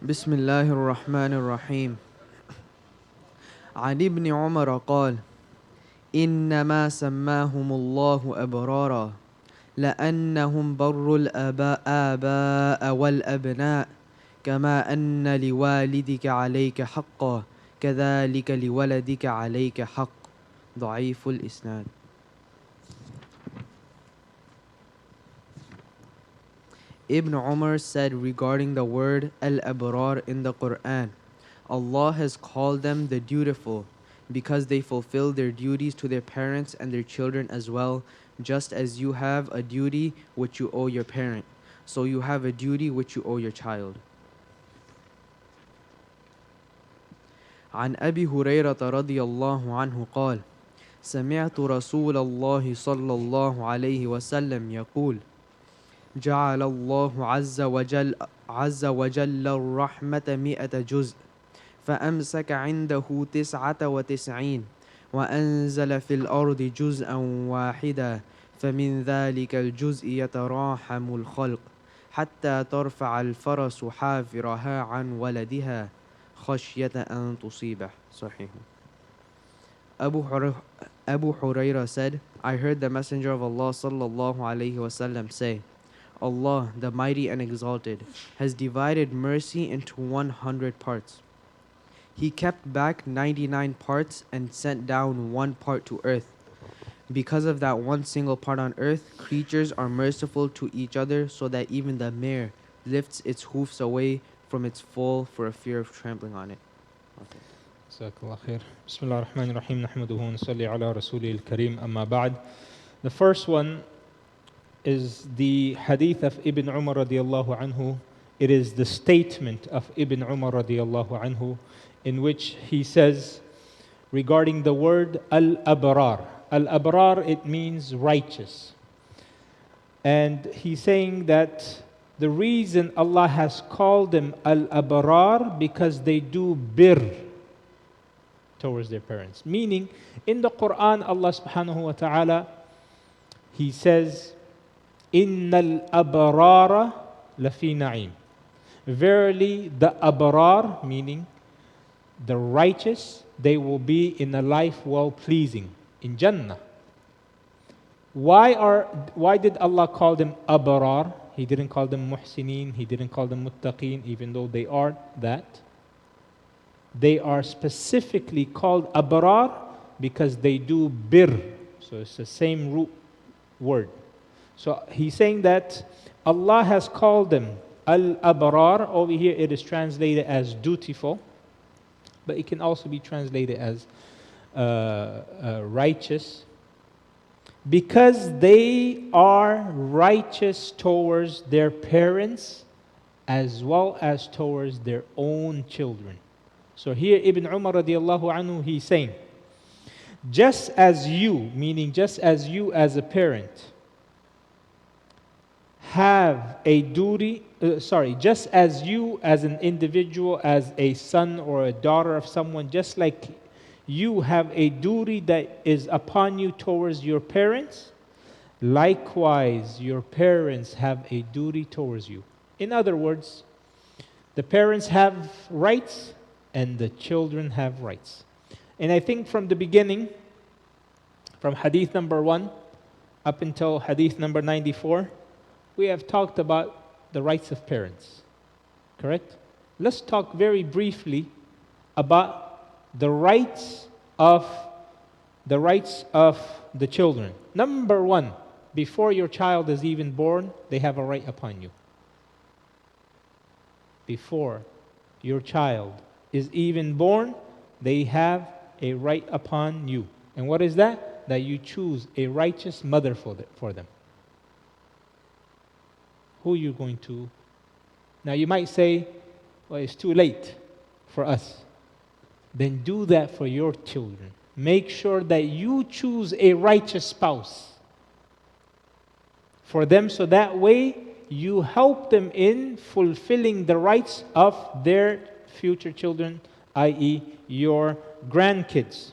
بسم الله الرحمن الرحيم. عن ابن عمر قال: إنما سماهم الله أبرارا لأنهم بروا الآباء والأبناء، كما أن لوالدك عليك حقا كذلك لولدك عليك حق. ضعيف الإسناد. Ibn Umar said regarding the word Al-Abrār in the Qur'an, Allah has called them the dutiful because they fulfill their duties to their parents and their children as well, just as you have a duty which you owe your parent, so you have a duty which you owe your child. عن أبي هريرة رضي الله عنه قال: سمعت رسول الله صلى الله عليه وسلم يقول: جعل الله عز وجل الرحمة 100 جزء، فأمسك عنده 99 وأنزل في الأرض جزءا واحدا، فمن ذلك الجزء يتراحم الخلق حتى ترفع الفرس حافرها عن ولدها خشية أن تصيبه. صحيح. Abu Hurairah said, I heard the Messenger of Allah sallallahu alayhi wasallam say, Allah, the Mighty and Exalted, has divided mercy into 100 parts. He kept back 99 parts and sent down one part to earth. Because of that one single part on earth, creatures are merciful to each other, so that even the mare lifts its hoofs away from its foal for a fear of trampling on it. Okay. Jazakallah khair. Bismillah ar-Rahman ar-Rahim. Nahmaduhu wa nusalli ala rasulih al-Kareem. Amma ba'd. The first one is the Hadith of Ibn Umar radiallahu anhu. It is the statement of Ibn Umar radiallahu anhu, in which he says regarding the word Al-Abrār. Al-Abrār, it means righteous. And he's saying that the reason Allah has called them Al-Abrār because they do bir towards their parents. Meaning, in the Qur'an, Allah subhanahu wa ta'ala, He says, Innal abrara lafi na'im. Verily, the abrar, meaning the righteous, they will be in a life well-pleasing, in Jannah. Why did Allah call them abrar? He didn't call them muhsineen, He didn't call them muttaqeen, even though they are that. They are specifically called abrar because they do bir. So it's the same root word. So he's saying that Allah has called them al-Abrār. Over here it is translated as dutiful, but it can also be translated as righteous, because they are righteous towards their parents as well as towards their own children. So here Ibn Umar radiallahu anhu, he's saying, just as you, meaning just as you as a parent, have a duty, just as you as an individual, as a son or a daughter of someone, just like you have a duty that is upon you towards your parents, likewise your parents have a duty towards you. In other words, the parents have rights and the children have rights. And I think from the beginning, from hadith number 1 up until hadith number 94, we have talked about the rights of parents. Correct? Let's talk very briefly about the rights of the children. Number 1, before your child is even born, they have a right upon you. Before your child is even born, they have a right upon you. And what is that? That you choose a righteous mother for them. Who are you going to? Now you might say, well, it's too late for us. Then do that for your children. Make sure that you choose a righteous spouse for them, so that way you help them in fulfilling the rights of their future children, i.e. your grandkids.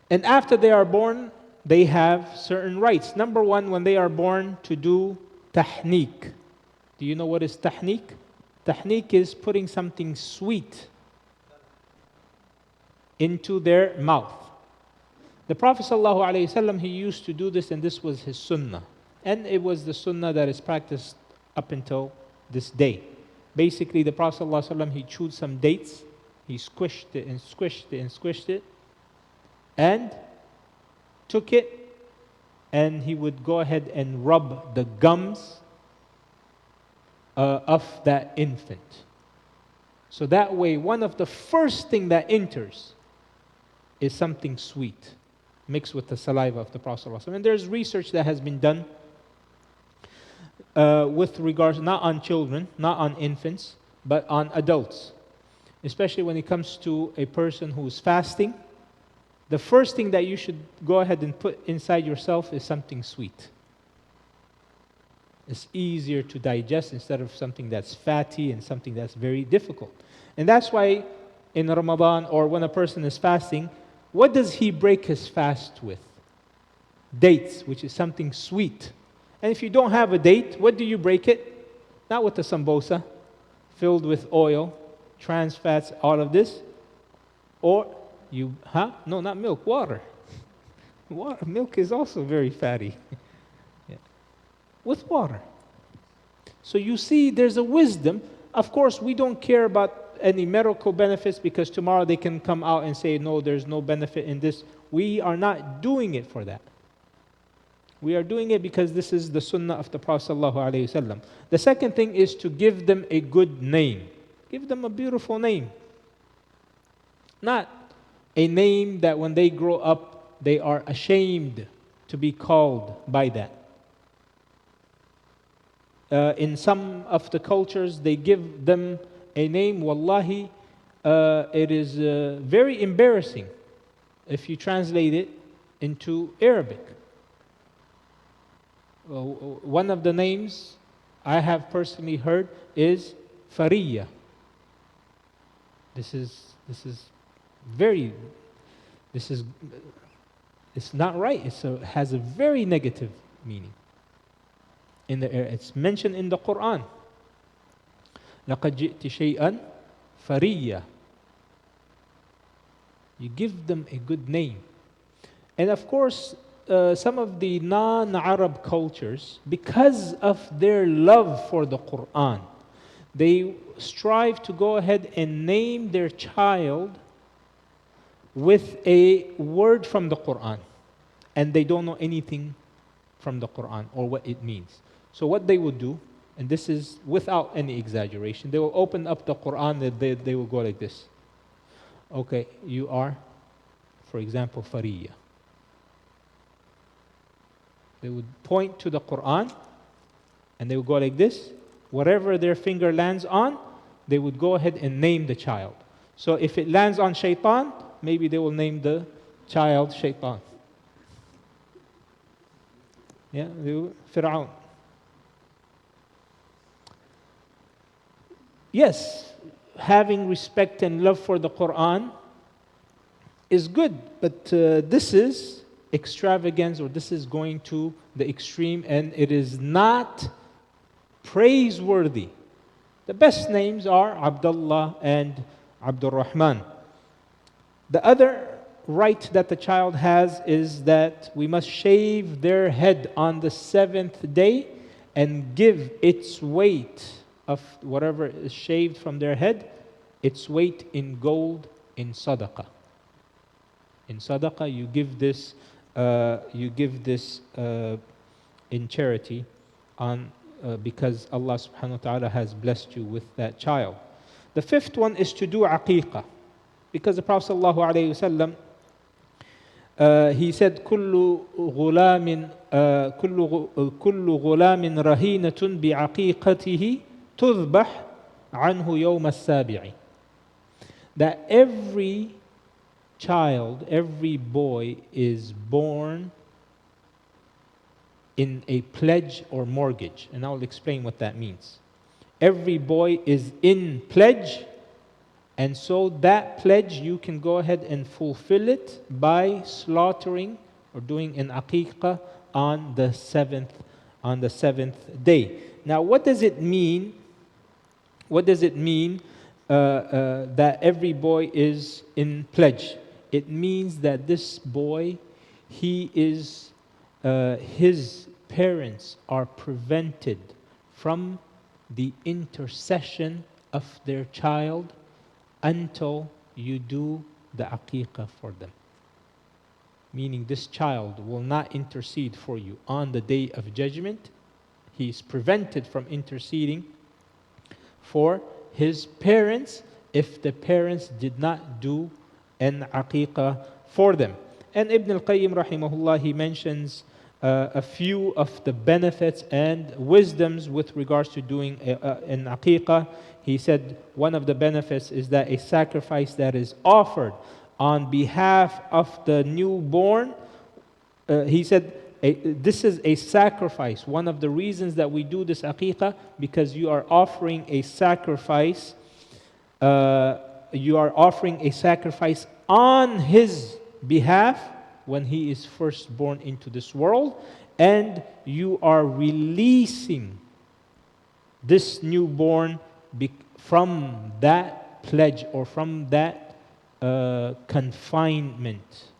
And after they are born, they have certain rights. Number 1, when they are born, to do tahniq. Do you know what is tahniq? Tahniq is putting something sweet into their mouth. The Prophet ﷺ, he used to do this, and this was his sunnah. And it was the sunnah that is practiced up until this day. Basically, the Prophet ﷺ, he chewed some dates, he squished it and squished it and squished it, and took it, and he would go ahead and rub the gums of that infant. So that way, one of the first thing that enters is something sweet mixed with the saliva of the Prophet ﷺ. And there's research that has been done with regards not on children, not on infants, but on adults. Especially when it comes to a person who's fasting, the first thing that you should go ahead and put inside yourself is something sweet. It's easier to digest instead of something that's fatty and something that's very difficult. And that's why in Ramadan, or when a person is fasting, what does he break his fast with? Dates, which is something sweet. And if you don't have a date, what do you break it? Not with a sambosa filled with oil, trans fats, all of this. Or you, No, not milk, water. Water, milk is also very fatty. Yeah. With water. So you see, there's a wisdom. Of course, we don't care about any medical benefits, because tomorrow they can come out and say, no, there's no benefit in this. We are not doing it for that. We are doing it because this is the sunnah of the Prophet ﷺ. The second thing is to give them a good name. Give them a beautiful name. Not a name that when they grow up, they are ashamed to be called by that. In some of the cultures, they give them a name, wallahi, it is very embarrassing if you translate it into Arabic. One of the names I have personally heard is Fariya. It's not right. It has a very negative meaning. It's mentioned in the Qur'an. لَقَدْ جِئْتِ شَيْئًا فَرِيًّا. You give them a good name. And of course, some of the non-Arab cultures, because of their love for the Qur'an, they strive to go ahead and name their child with a word from the Qur'an. And they don't know anything from the Qur'an or what it means. So what they would do, and this is without any exaggeration, they will open up the Qur'an and they will go like this. Okay, you are, for example, Fariya. They would point to the Qur'an and they would go like this. Whatever their finger lands on, they would go ahead and name the child. So if it lands on Shaitan, maybe they will name the child Shaitan. Yeah, Fir'aun. Yes, having respect and love for the Qur'an is good, but this is extravagance, or this is going to the extreme, and it is not praiseworthy. The best names are Abdullah and Abdul Rahman. The other right that the child has is that we must shave their head on the 7th day and give its weight of whatever is shaved from their head, its weight in gold in sadaqah. In sadaqah, you give this in charity on because Allah subhanahu wa ta'ala has blessed you with that child. The fifth one is to do aqiqah, because the Prophet sallallahu alayhi wasallam he said, كل غلام رهينة بعقيقته تذبح عنه يوم السابع. That every child, every boy is born in a pledge or mortgage. And I'll explain what that means. Every boy is in pledge, and so that pledge you can go ahead and fulfill it by slaughtering or doing an aqiqah on the seventh day. Now, what does it mean what does it mean that every boy is in pledge? It means that this boy, his parents are prevented from the intercession of their child until you do the aqiqah for them. Meaning this child will not intercede for you on the day of judgment. He is prevented from interceding for his parents if the parents did not do an aqiqah for them. And Ibn al-Qayyim rahimahullah, he mentions a few of the benefits and wisdoms with regards to doing an aqiqah. He said one of the benefits is that a sacrifice that is offered on behalf of the newborn, he said, this is a sacrifice. One of the reasons that we do this aqiqah, because you are offering a sacrifice. You are offering a sacrifice on his behalf when he is first born into this world, and you are releasing this newborn from that pledge or from that confinement.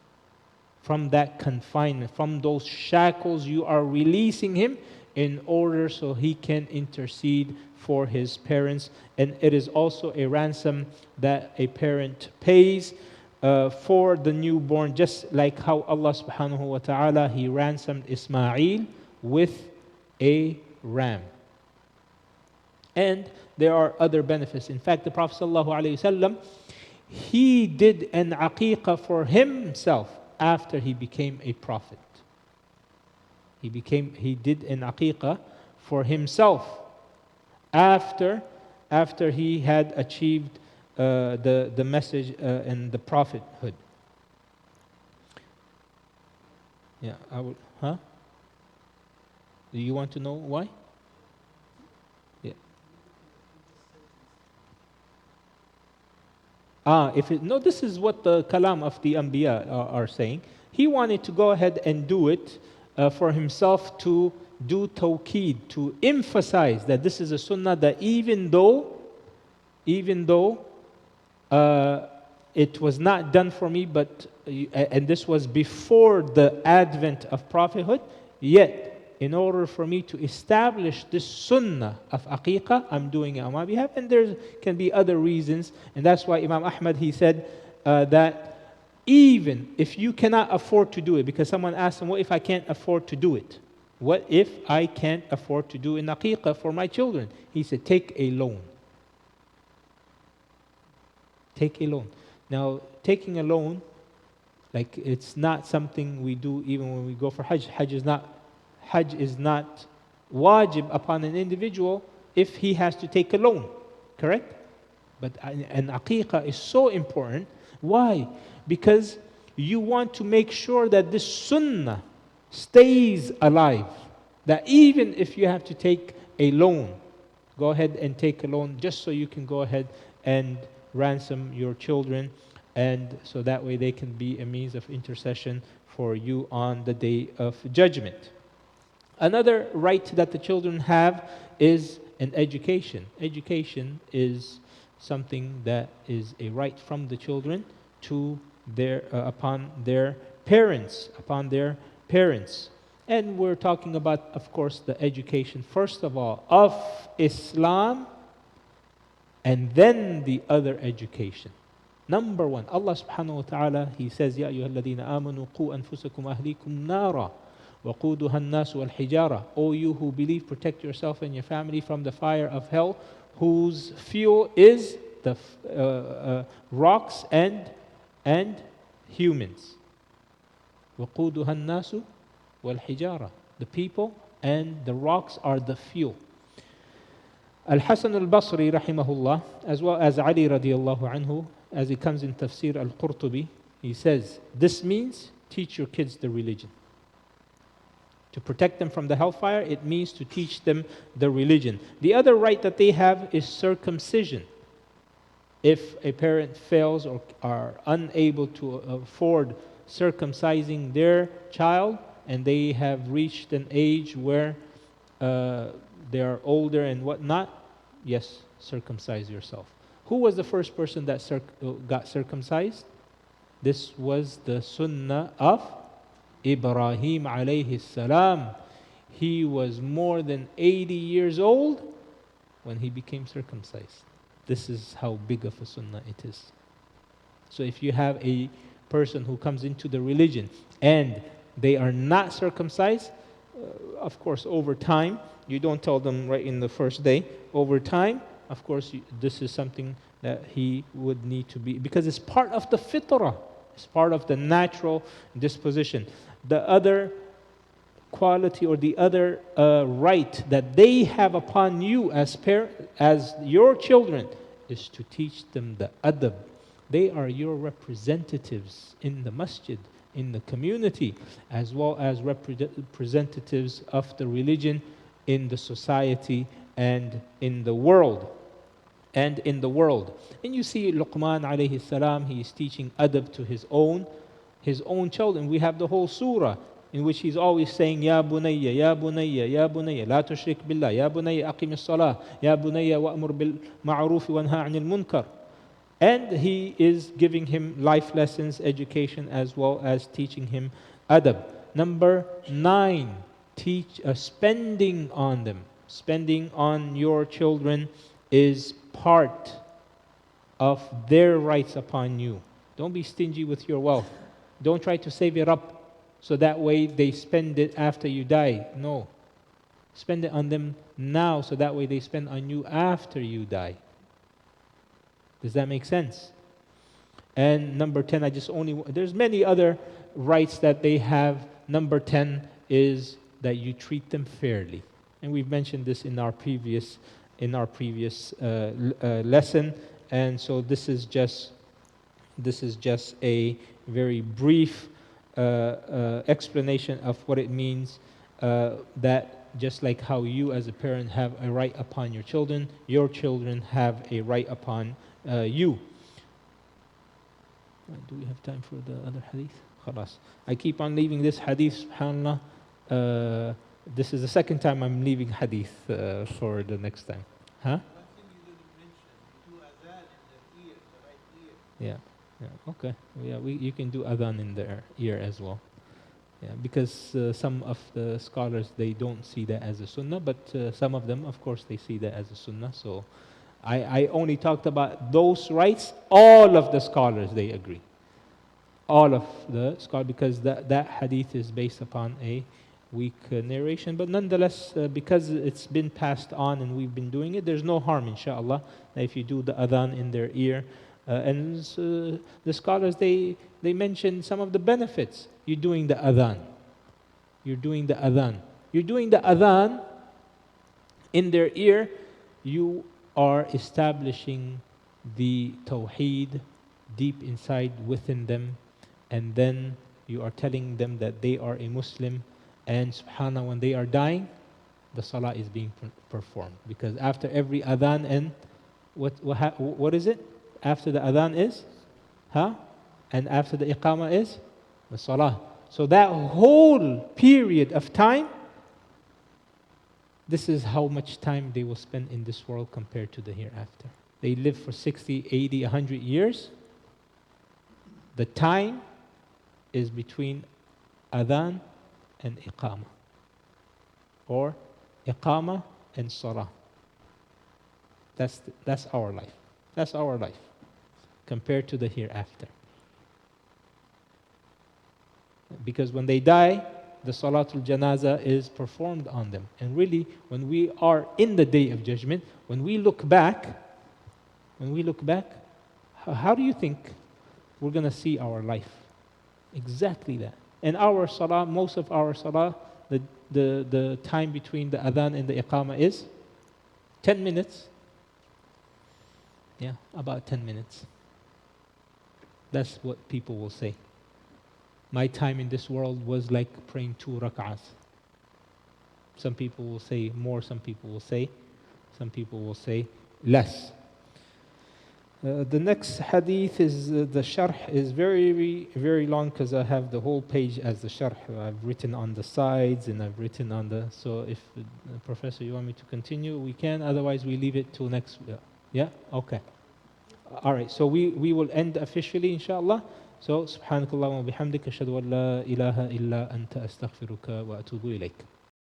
From that confinement, from those shackles, you are releasing him in order so he can intercede for his parents. And it is also a ransom that a parent pays for the newborn, just like how Allah subhanahu wa ta'ala, He ransomed Ismail with a ram. And there are other benefits. In fact, the Prophet sallallahu alaihi wasallam, he did an aqiqah for himself after he became a prophet. He did an aqiqah for himself after he had achieved the message and the prophethood. Yeah, I would. Huh? Do you want to know why? Yeah. No, this is what the kalam of the Anbiya are saying. He wanted to go ahead and do it for himself, to do tawqeed, to emphasize that this is a sunnah, that even though it was not done for me, but and this was before the advent of prophethood, yet in order for me to establish this sunnah of aqiqah, I'm doing it on my behalf. And there can be other reasons, and that's why Imam Ahmed, he said that even if you cannot afford to do it, because someone asked him, what if I can't afford to do it? What if I can't afford to do an aqiqah for my children? He said, take a loan. Take a loan. Now, taking a loan, like, it's not something we do even when we go for Hajj. Hajj is not wajib upon an individual if he has to take a loan, correct? But an aqiqah is so important. Why? Because you want to make sure that this sunnah stays alive. That even if you have to take a loan, go ahead and take a loan just so you can go ahead and ransom your children, and so that way they can be a means of intercession for you on the day of judgment. Another right that the children have is an education. Education is something that is a right from the children to upon their parents. And we're talking about, of course, the education, first of all, of Islam, and then the other education. Number one, Allah subhanahu wa ta'ala, He says, Ya ayyuhalladhina amanu qu anfusakum ahlikum nara waquduha an-nas wal hijara. O you who believe, protect yourself and your family from the fire of hell, whose fuel is the rocks and humans. Waquduha an-nas wal hijara. The people and the rocks are the fuel. Al-Hasan al-Basri rahimahullah, as well as Ali radiallahu anhu, as it comes in Tafsir al-Qurtubi, he says, this means teach your kids the religion. To protect them from the hellfire, it means to teach them the religion. The other right that they have is circumcision. If a parent fails or are unable to afford circumcising their child, and they have reached an age where they are older and whatnot, yes, circumcise yourself. Who was the first person that got circumcised? This was the sunnah of Ibrahim alayhi salam. He was more than 80 years old when he became circumcised. This is how big of a sunnah it is. So if you have a person who comes into the religion and they are not circumcised, of course, over time, you don't tell them right in the first day. Over time, of course, this is something that he would need to be, because it's part of the fitrah. It's part of the natural disposition. The other quality or the other right that they have upon you as your children is to teach them the adab. They are your representatives in the masjid, in the community, as well as representatives of the religion in the society and in the world. And you see Luqman alayhi salam, he is teaching adab to his own children. We have the whole surah in which he's always saying, Ya bunayya, Ya bunayya, Ya bunayya, la tushrik billah, Ya bunayya aqim as-salah, Ya bunayya wa'mur bil ma'ruf wa nha 'anil munkar. And he is giving him life lessons, education, as well as teaching him adab. Number 9, spending on them. Spending on your children is part of their rights upon you. Don't be stingy with your wealth. Don't try to save it up so that way they spend it after you die. No. Spend it on them now so that way they spend on you after you die. Does that make sense? And number 10, there's many other rights that they have. Number 10 is that you treat them fairly. And we've mentioned this in our previous lesson. And so this is just a very brief explanation of what it means, that just like how you as a parent have a right upon your children have a right upon you. Do we have time for the other hadith? Khalas. I keep on leaving this hadith, subhanAllah. This is the second time I'm leaving hadith for the next time. Huh? One thing you didn't mention, you do adhan in the ear, the right ear. Yeah. Okay. Yeah, you can do adhan in the ear as well. Yeah, because some of the scholars, they don't see that as a sunnah, but some of them, of course, they see that as a sunnah. So I only talked about those rights. All of the scholars, they agree. All of the scholars, because that hadith is based upon a weak narration. But nonetheless, because it's been passed on and we've been doing it, there's no harm, inshallah, if you do the adhan in their ear. And the scholars, they mention some of the benefits. You're doing the adhan. You're doing the adhan in their ear. You are establishing the tawheed deep inside within them, and then you are telling them that they are a Muslim, and subhanAllah, when they are dying, the salah is being performed. Because after every adhan, and what is it? After the adhan is? And after the iqamah is? The salah. So that whole period of time, this is how much time they will spend in this world compared to the hereafter. They live for 60, 80, 100 years. The time is between adhan and iqamah, or iqamah and salah. That's our life. That's our life compared to the hereafter. Because when they die, the salatul janazah is performed on them. And really, when we are in the day of judgment, when we look back, how do you think we're going to see our life? Exactly that. And our salah, most of our salah, the time between the adhan and the iqamah is 10 minutes. Yeah, about 10 minutes. That's what people will say. My time in this world was like praying 2 rak'ahs. Some people will say more, some people will say less. The next hadith is the sharh is very, very long, because I have the whole page as the sharh. I've written on the sides and I've written on the... So if, Professor, you want me to continue, we can. Otherwise, we leave it till next... Yeah? Okay. All right. So we will end officially, inshallah. So, subhanakallah wa bihamdika ashhadu an la ilaha illa anta astaghfiruka wa atubu ilayk.